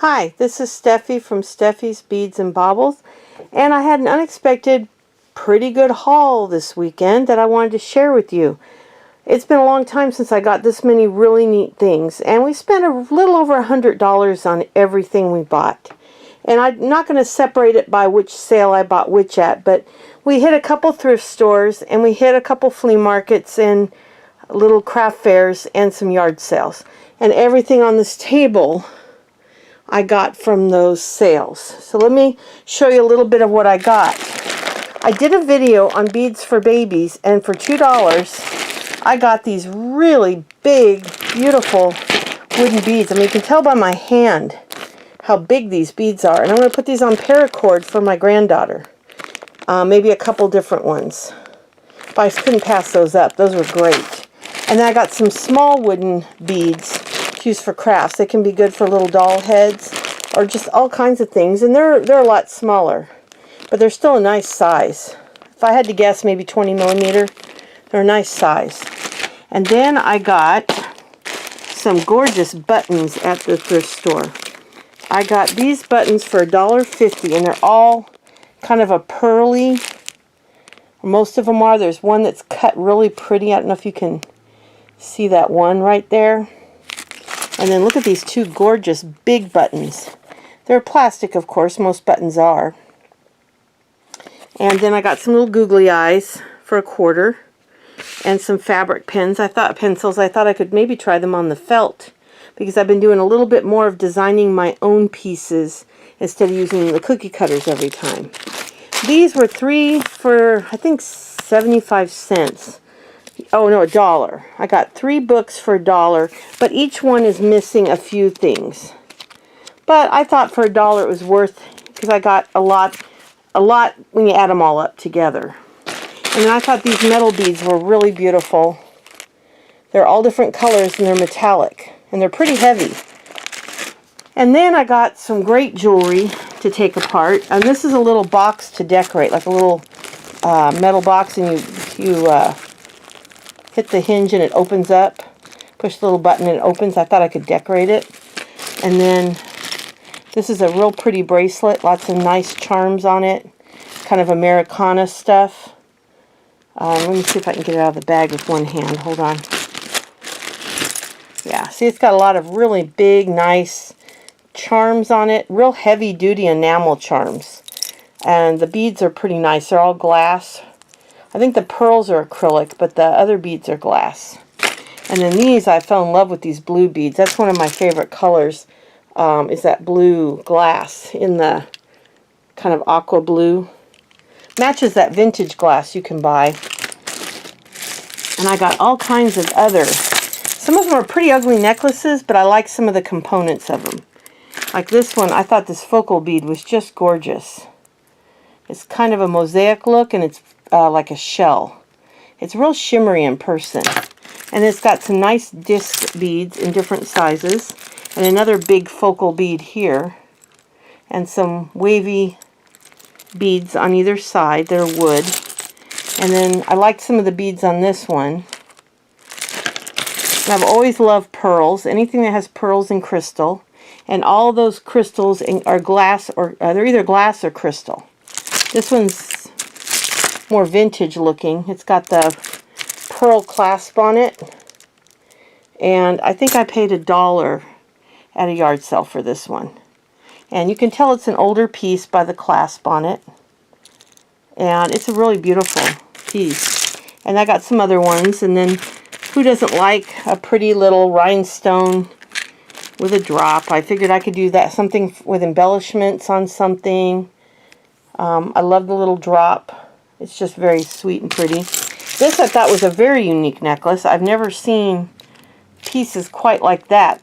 Hi, this is Steffi from Steffi's Beads and Baubles, and I had an unexpected pretty good haul this weekend that I wanted to share with you. It's been a long time since I got this many really neat things, and we spent a little over $100 on everything we bought. And I'm not going to separate it by which sale I bought which at, but we hit a couple thrift stores, and we hit a couple flea markets and little craft fairs and some yard sales. And everything on this table I got from those sales. So let me show you a little bit of what I got. I did a video on beads for babies, and for $2 I got these really big, beautiful wooden beads. I mean, you can tell by my hand how big these beads are. And I'm going to put these on paracord for my granddaughter. Maybe a couple different ones. But I couldn't pass those up. Those were great. And then I got some small wooden beads to use for crafts. They can be good for little doll heads or just all kinds of things. And they're a lot smaller, but they're still a nice size. If I had to guess, maybe 20 millimeter. They're a nice size. And then I got some gorgeous buttons at the thrift store. I got these buttons for $1.50, and they're all kind of a pearly. Most of them are. There's one that's cut really pretty. I don't know if you can see that one right there. And then look at these two gorgeous big buttons. They're plastic, of course. Most buttons are. And then I got some little googly eyes for $1. And some fabric pens. Pencils. I thought I could maybe try them on the felt, because I've been doing a little bit more of designing my own pieces instead of using the cookie cutters every time. These were 3 for, I think, 75 cents. Oh no, $1. I got 3 books for $1, but each one is missing a few things. But I thought for $1 it was worth, because I got a lot when you add them all up together. And then I thought these metal beads were really beautiful. They're all different colors, and they're metallic, and they're pretty heavy. And then I got some great jewelry to take apart, and this is a little box to decorate, like a little metal box, and you hit the hinge and it opens up. Push the little button and it opens. I thought I could decorate it. And then this is a real pretty bracelet. Lots of nice charms on it. Kind of Americana stuff. Let me see if I can get it out of the bag with one hand. Hold on. Yeah, see, it's got a lot of really big, nice charms on it. Real heavy-duty enamel charms. And the beads are pretty nice. They're all glass. I think the pearls are acrylic, but the other beads are glass. And then these, I fell in love with these blue beads. That's one of my favorite colors, is that blue glass in the kind of aqua blue. Matches that vintage glass you can buy. And I got all kinds of other. Some of them are pretty ugly necklaces, but I like some of the components of them. Like this one, I thought this focal bead was just gorgeous. It's kind of a mosaic look, and it's like a shell. It's real shimmery in person. And it's got some nice disc beads in different sizes. And another big focal bead here. And some wavy beads on either side. They're wood. And then I liked some of the beads on this one. And I've always loved pearls. Anything that has pearls and crystal. And all those crystals are glass, or they're either glass or crystal. This one's more vintage looking. It's got the pearl clasp on it. And I think I paid $1 at a yard sale for this one. And you can tell it's an older piece by the clasp on it. And it's a really beautiful piece. And I got some other ones. And then who doesn't like a pretty little rhinestone with a drop? I figured I could do that, something with embellishments on something. I love the little drop. It's just very sweet and pretty. This I thought was a very unique necklace. I've never seen pieces quite like that.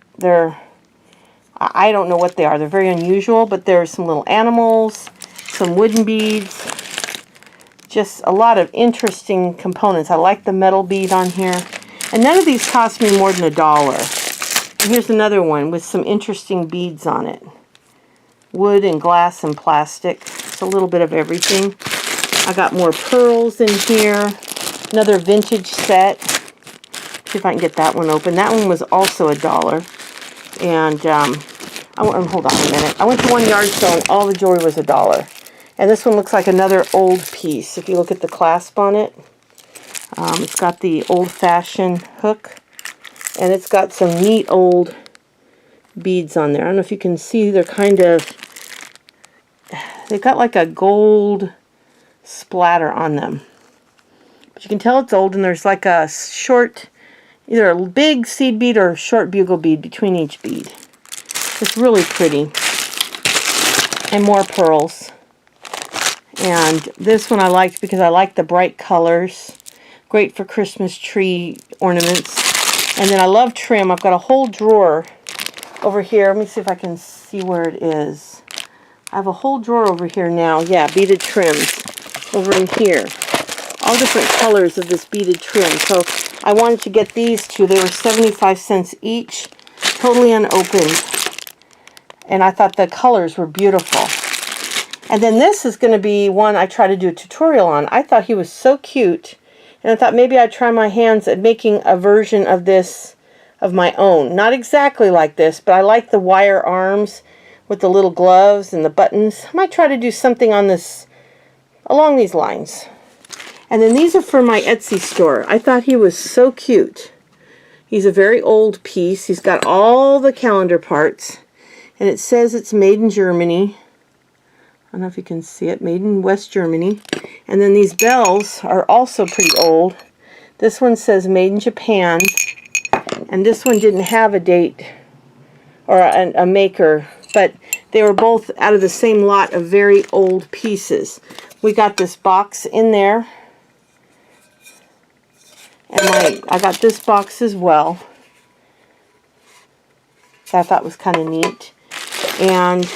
I don't know what they are. They're very unusual, but there's some little animals, some wooden beads, just a lot of interesting components. I like the metal bead on here. And none of these cost me more than $1. And here's another one with some interesting beads on it. Wood and glass and plastic. It's a little bit of everything. I got more pearls in here. Another vintage set. See if I can get that one open. That one was also $1. And Hold on a minute. I went to one yard sale and all the jewelry was $1. And this one looks like another old piece. If you look at the clasp on it, it's got the old-fashioned hook. And it's got some neat old beads on there. I don't know if you can see, they've got like a gold splatter on them. But you can tell it's old, and there's like a short, either a big seed bead or a short bugle bead between each bead. It's really pretty. And more pearls. And this one I liked because I like the bright colors. Great for Christmas tree ornaments. And then I love trim. I've got a whole drawer over here. Let me see if I can see where it is. I have a whole drawer over here now. Yeah, beaded trims over in here. All different colors of this beaded trim. So I wanted to get these two. They were 75 cents each. Totally unopened. And I thought the colors were beautiful. And then this is going to be one I try to do a tutorial on. I thought he was so cute. And I thought maybe I'd try my hands at making a version of this of my own. Not exactly like this, but I like the wire arms with the little gloves and the buttons. I might try to do something on this along these lines. And then these are for my Etsy store. I thought he was so cute. He's a very old piece. He's got all the calendar parts. And it says it's made in Germany. I don't know if you can see it. Made in West Germany. And then these bells are also pretty old. This one says made in Japan. And this one didn't have a date or a maker. But they were both out of the same lot of very old pieces. We got this box in there. And I got this box as well. That I thought was kind of neat. And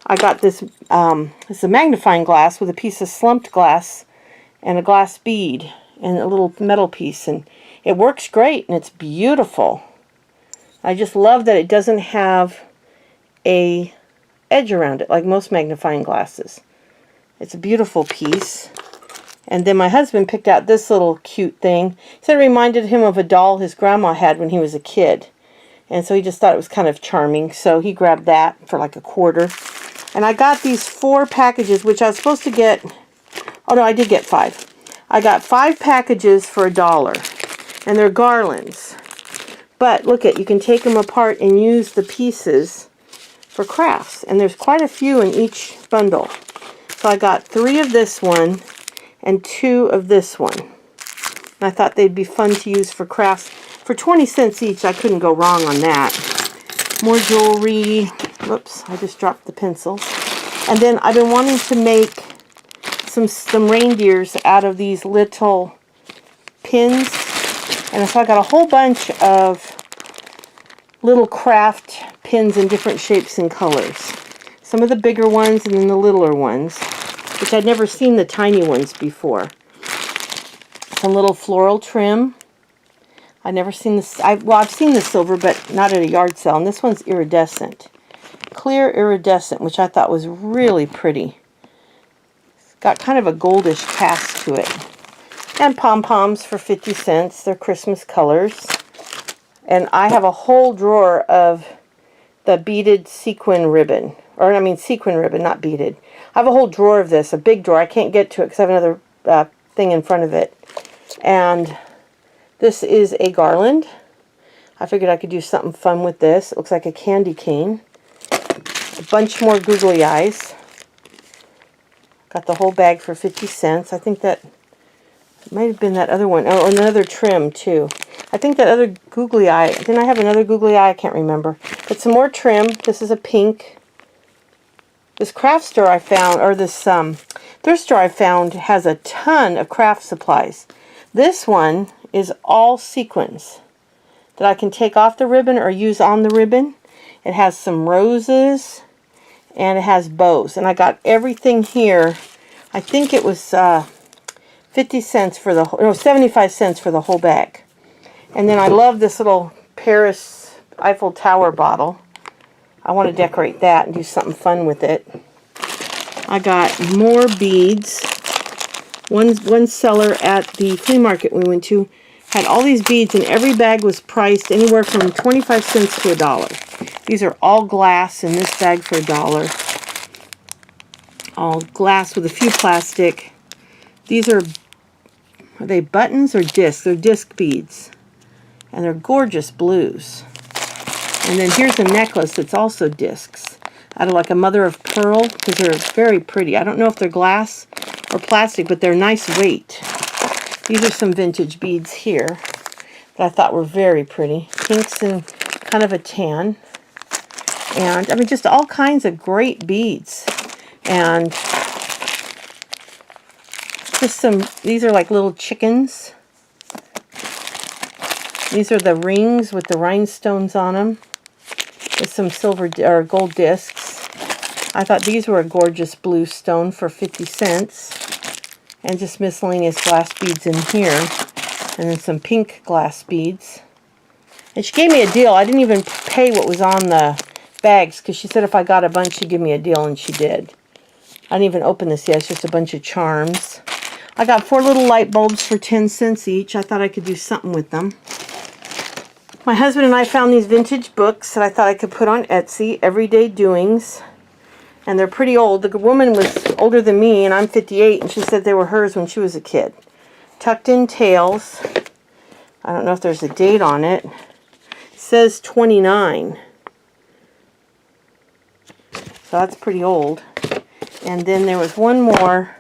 I got this, it's a magnifying glass with a piece of slumped glass and a glass bead and a little metal piece. And it works great and it's beautiful. I just love that it doesn't have a edge around it like most magnifying glasses. It's a beautiful piece. And then my husband picked out this little cute thing. He said it reminded him of a doll his grandma had when he was a kid. And so he just thought it was kind of charming. So he grabbed that for like $1. And I got these 4 packages, which I was supposed to get. Oh no, I did get 5. I got 5 packages for $1. And they're garlands. But look at, you can take them apart and use the pieces for crafts. And there's quite a few in each bundle. So I got 3 of this one and 2 of this one. And I thought they'd be fun to use for crafts. For 20 cents each, I couldn't go wrong on that. More jewelry. Whoops, I just dropped the pencil. And then I've been wanting to make some reindeers out of these little pins. And so I got a whole bunch of little craft pins in different shapes and colors. Some of the bigger ones and then the littler ones, which I'd never seen the tiny ones before. Some little floral trim. I've never seen this. I've seen the silver, but not at a yard sale. And this one's iridescent. Clear iridescent, which I thought was really pretty. It's got kind of a goldish cast to it. And pom-poms for 50 cents. They're Christmas colors. And I have a whole drawer of the beaded sequin ribbon. Or, I mean, sequin ribbon, not beaded. I have a whole drawer of this, a big drawer. I can't get to it because I have another thing in front of it. And this is a garland. I figured I could do something fun with this. It looks like a candy cane. A bunch more googly eyes. Got the whole bag for 50 cents. I think that might have been that other one. Oh, another trim, too. I think that other googly eye. Didn't I have another googly eye? I can't remember. But some more trim. This is a pink. This craft store I found, or this thrift store I found, has a ton of craft supplies. This one is all sequins that I can take off the ribbon or use on the ribbon. It has some roses and it has bows. And I got everything here. I think it was 50 cents for the, no, 75 cents for the whole bag. And then I love this little Paris Eiffel Tower bottle. I want to decorate that and do something fun with it. I got more beads. One seller at the flea market we went to had all these beads, and every bag was priced anywhere from 25 cents to $1. These are all glass in this bag for $1. All glass with a few plastic. These are they buttons or discs? They're disc beads. And they're gorgeous blues. And then here's a necklace that's also discs. Out of like a mother of pearl, because they're very pretty. I don't know if they're glass or plastic, but they're nice weight. These are some vintage beads here that I thought were very pretty. Pinks and kind of a tan. And I mean, just all kinds of great beads. And just some, these are like little chickens. These are the rings with the rhinestones on them. With some silver or gold discs. I thought these were a gorgeous blue stone for 50 cents. And just miscellaneous glass beads in here. And then some pink glass beads. And she gave me a deal. I didn't even pay what was on the bags because she said if I got a bunch she'd give me a deal, and she did. I didn't even open this yet. It's just a bunch of charms. I got 4 little light bulbs for 10 cents each. I thought I could do something with them. My husband and I found these vintage books that I thought I could put on Etsy, Everyday Doings. And they're pretty old. The woman was older than me, and I'm 58, and she said they were hers when she was a kid. Tucked in Tales. I don't know if there's a date on it. It says 29. So that's pretty old. And then there was one more,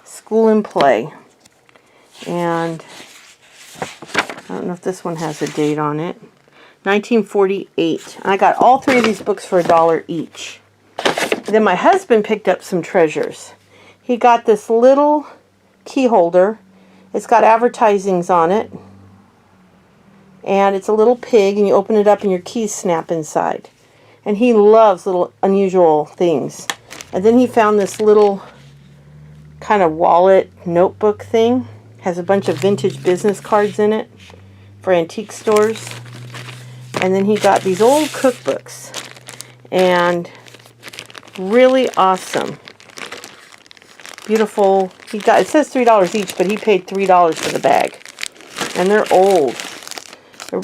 School and Play. And I don't know if this one has a date on it. 1948. And I got all 3 of these books for $1 each. And then my husband picked up some treasures. He got this little key holder. It's got advertisings on it. And it's a little pig, and you open it up and your keys snap inside. And he loves little unusual things. And then he found this little kind of wallet notebook thing. Has a bunch of vintage business cards in it for antique stores. And then he got these old cookbooks. And really awesome. Beautiful. He got, it says $3 each, but he paid $3 for the bag. And they're old.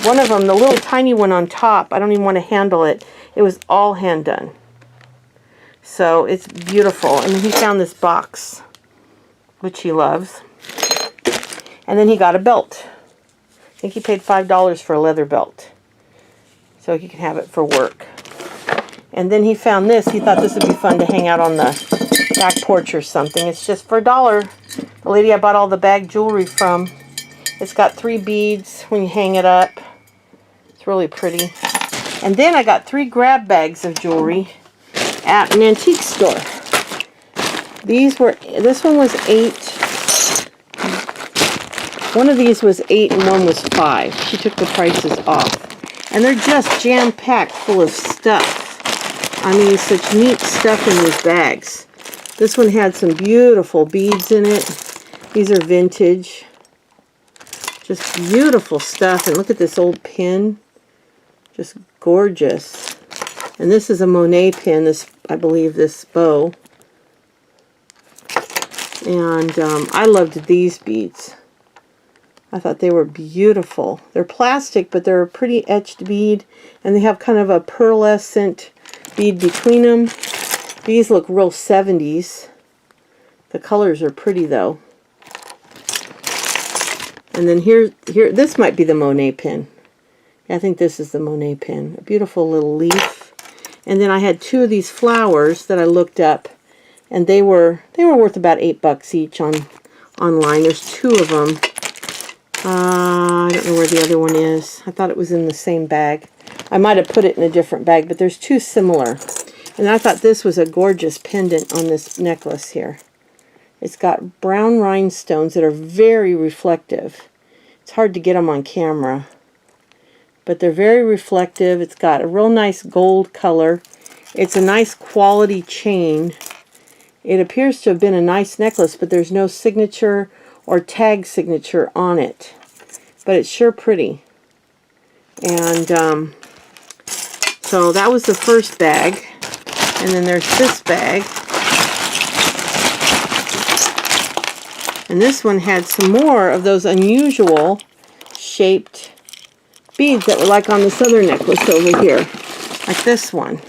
One of them, the little tiny one on top, I don't even want to handle it. It was all hand done. So it's beautiful. And then he found this box, which he loves. And then he got a belt. I think he paid $5 for a leather belt. So he can have it for work. And then he found this. He thought this would be fun to hang out on the back porch or something. It's just for $1. The lady I bought all the bag jewelry from. It's got 3 beads when you hang it up. It's really pretty. And then I got 3 grab bags of jewelry at an antique store. These were, this one was 8. One of these was 8 and one was 5. She took the prices off. And they're just jam-packed full of stuff. I mean, such neat stuff in these bags. This one had some beautiful beads in it. These are vintage. Just beautiful stuff. And look at this old pin. Just gorgeous. And this is a Monet pin, this, I believe, this bow. And I loved these beads. I thought they were beautiful. They're plastic, but they're a pretty etched bead. And they have kind of a pearlescent bead between them. These look real 70s. The colors are pretty, though. And then here, this might be the Monet pin. I think this is the Monet pin. A beautiful little leaf. And then I had 2 of these flowers that I looked up, and they were worth about $8 each online. There's 2 of them. I don't know where the other one is. I thought it was in the same bag. I might have put it in a different bag, but there's 2 similar. And I thought this was a gorgeous pendant on this necklace here. It's got brown rhinestones that are very reflective. It's hard to get them on camera. But they're very reflective. It's got a real nice gold color. It's a nice quality chain. It appears to have been a nice necklace, but there's no signature or tag signature on it. But it's sure pretty. And so that was the first bag. And then there's this bag. And this one had some more of those unusual shaped beads that were like on this other necklace over here. like this one,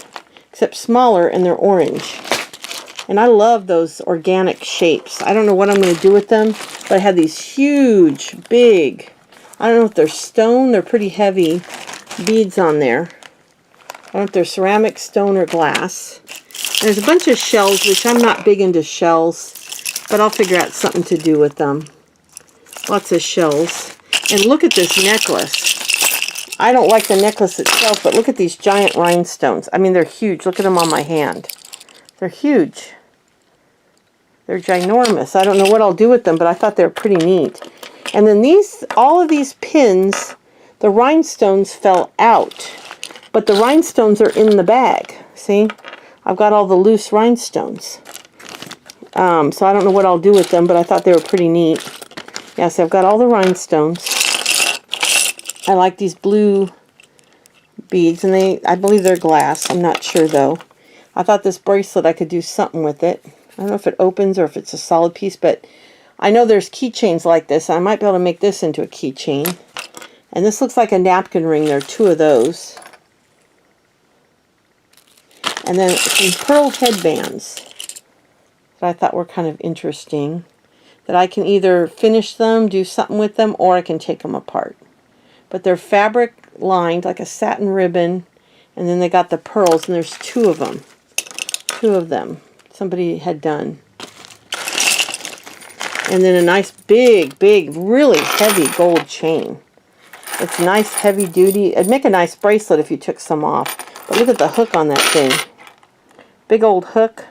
except smaller, and they're orange. And I love those organic shapes. I don't know what I'm going to do with them, but I have these huge, big, I don't know if they're stone, they're pretty heavy beads on there. I don't know if they're ceramic, stone, or glass. And there's a bunch of shells, which I'm not big into shells, but I'll figure out something to do with them. Lots of shells. And look at this necklace. I don't like the necklace itself, but look at these giant rhinestones. I mean, they're huge. Look at them on my hand. They're huge. They're ginormous. I don't know what I'll do with them, but I thought they were pretty neat. And then these, all of these pins, the rhinestones fell out, but the rhinestones are in the bag. See? I've got all the loose rhinestones. So I don't know what I'll do with them, but I thought they were pretty neat. Yeah, so I've got all the rhinestones. I like these blue beads, and I believe they're glass. I'm not sure, though. I thought this bracelet, I could do something with it. I don't know if it opens or if it's a solid piece, but I know there's keychains like this. I might be able to make this into a keychain. And this looks like a napkin ring. There are two of those. And then some pearl headbands that I thought were kind of interesting. That I can either finish them, do something with them, or I can take them apart. But they're fabric lined, like a satin ribbon. And then they got the pearls, and there's two of them. Two of them. Somebody had done. And then a nice big, really heavy gold chain. It's nice, heavy duty. It'd make a nice bracelet if you took some off. But look at the hook on that thing. Big old hook.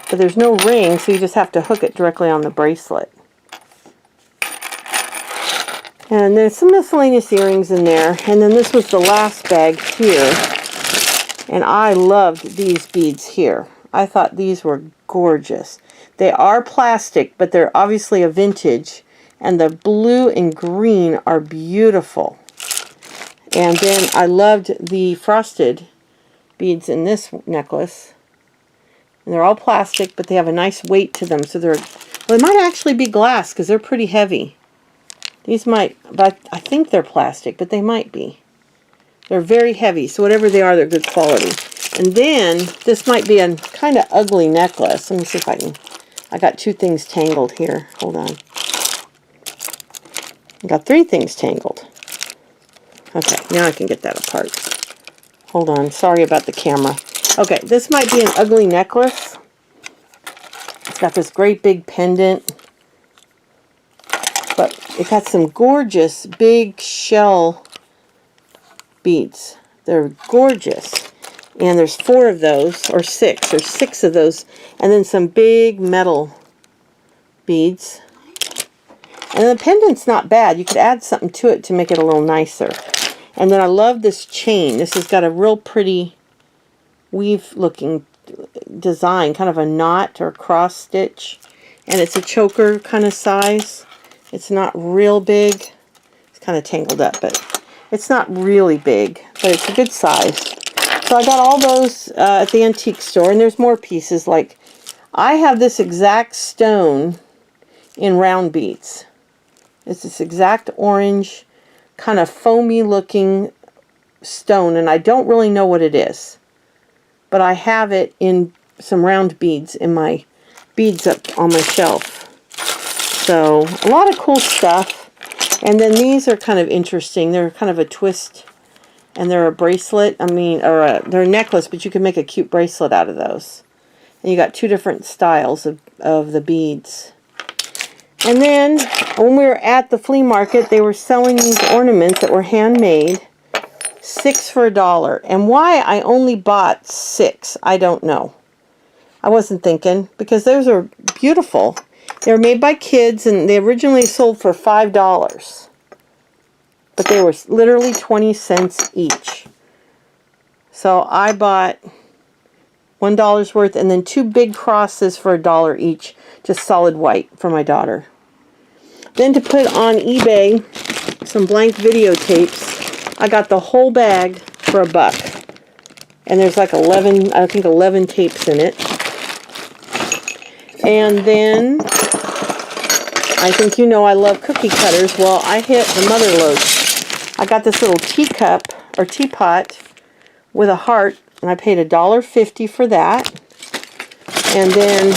But there's no ring, so you just have to hook it directly on the bracelet. And there's some miscellaneous earrings in there. And then this was the last bag here. And I loved these beads here. I thought these were gorgeous. They are plastic, but they're obviously a vintage. And the blue and green are beautiful. And then I loved the frosted beads in this necklace. And they're all plastic, but they have a nice weight to them. So they're, well, they might actually be glass because they're pretty heavy. These might, but I think they're plastic, but they might be. They're very heavy, so whatever they are, they're good quality. And then, this might be a kind of ugly necklace. Let me see if I can, I got two things tangled here. Hold on. I got three things tangled. Okay, now I can get that apart. Hold on, sorry about the camera. Okay, this might be an ugly necklace. It's got this great big pendant. But it got some gorgeous big shell beads. They're gorgeous. And there's 4 of those, or 6. There's 6 of those. And then some big metal beads. And the pendant's not bad. You could add something to it to make it a little nicer. And then I love this chain. This has got a real pretty weave-looking design, kind of a knot or cross stitch. And it's a choker kind of size. It's not real big. It's kind of tangled up, but it's not really big, but it's a good size. So I got all those at the antique store, and there's more pieces. Like, I have this exact stone in round beads. It's this exact orange, kind of foamy looking stone, and I don't really know what it is. But I have it in some round beads in my beads up on my shelf. So, a lot of cool stuff. And then these are kind of interesting. They're kind of a twist, and they're a bracelet. I mean, they're a necklace, but you can make a cute bracelet out of those. And you got 2 different styles of the beads. And then, when we were at the flea market, they were selling these ornaments that were handmade. 6 for $1. And why I only bought 6, I don't know. I wasn't thinking, because those are beautiful. They were made by kids, and they originally sold for $5. But they were literally 20 cents each. So I bought $1 worth, and then 2 big crosses for $1 each, just solid white for my daughter. Then to put on eBay some blank videotapes, I got the whole bag for $1. And there's like 11, I think 11 tapes in it. And then, I think you know I love cookie cutters. Well, I hit the mother lode. I got this little teacup, or teapot, with a heart, and I paid $1.50 for that. And then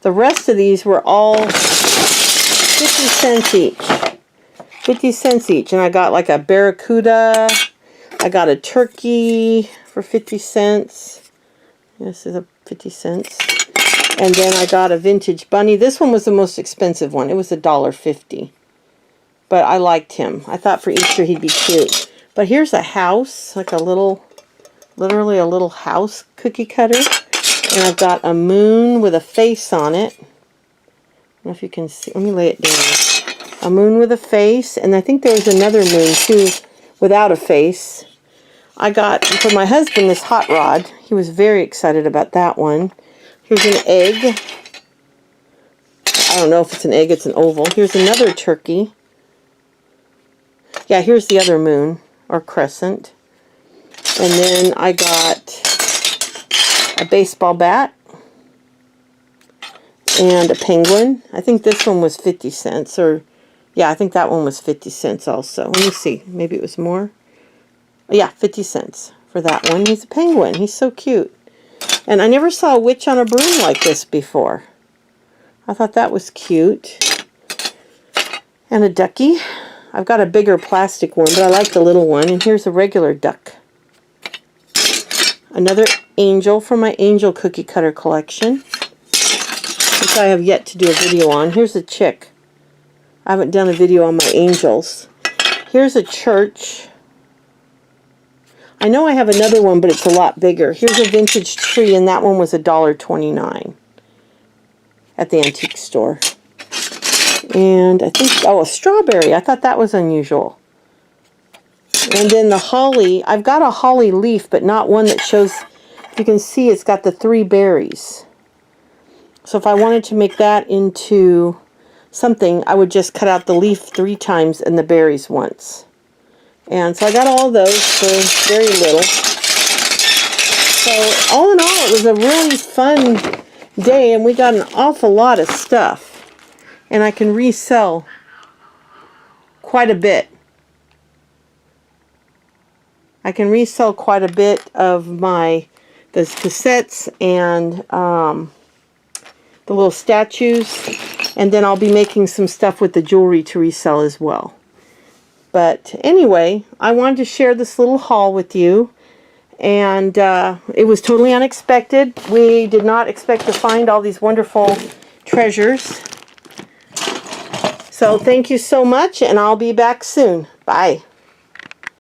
the rest of these were all 50 cents each. 50 cents each. And I got like a barracuda. I got a turkey for 50 cents. This is a 50 cents. And then I got a vintage bunny. This one was the most expensive one. It was $1.50. But I liked him. I thought for Easter he'd be cute. But here's a house, like a little, literally a little house cookie cutter. And I've got a moon with a face on it. I don't know if you can see. Let me lay it down. A moon with a face. And I think there was another moon too without a face. I got for my husband this hot rod. He was very excited about that one. Here's an egg. I don't know if it's an egg, it's an oval. Here's another turkey. Yeah, here's the other moon, or crescent. And then I got a baseball bat. And a penguin. I think this one was 50 cents. Or, yeah, I think that one was 50 cents also. Let me see. Maybe it was more. Yeah, 50 cents for that one. He's a penguin. He's so cute. And I never saw a witch on a broom like this before. I thought that was cute. And a ducky. I've got a bigger plastic one, but I like the little one. And here's a regular duck. Another angel from my angel cookie cutter collection, which I have yet to do a video on. Here's a chick. I haven't done a video on my angels. Here's a church. I know I have another one, but it's a lot bigger. Here's a vintage tree, and that one was $1.29 at the antique store. And I think, oh, a strawberry. I thought that was unusual. And then the holly. I've got a holly leaf, but not one that shows, you can see it's got the 3 berries. So if I wanted to make that into something, I would just cut out the leaf 3 times and the berries once. And so I got all those for very little. So all in all, it was a really fun day, and we got an awful lot of stuff. And I can resell quite a bit. I can resell quite a bit of the cassettes and the little statues. And then I'll be making some stuff with the jewelry to resell as well. But anyway, I wanted to share this little haul with you. And it was totally unexpected. We did not expect to find all these wonderful treasures. So thank you so much, and I'll be back soon. Bye.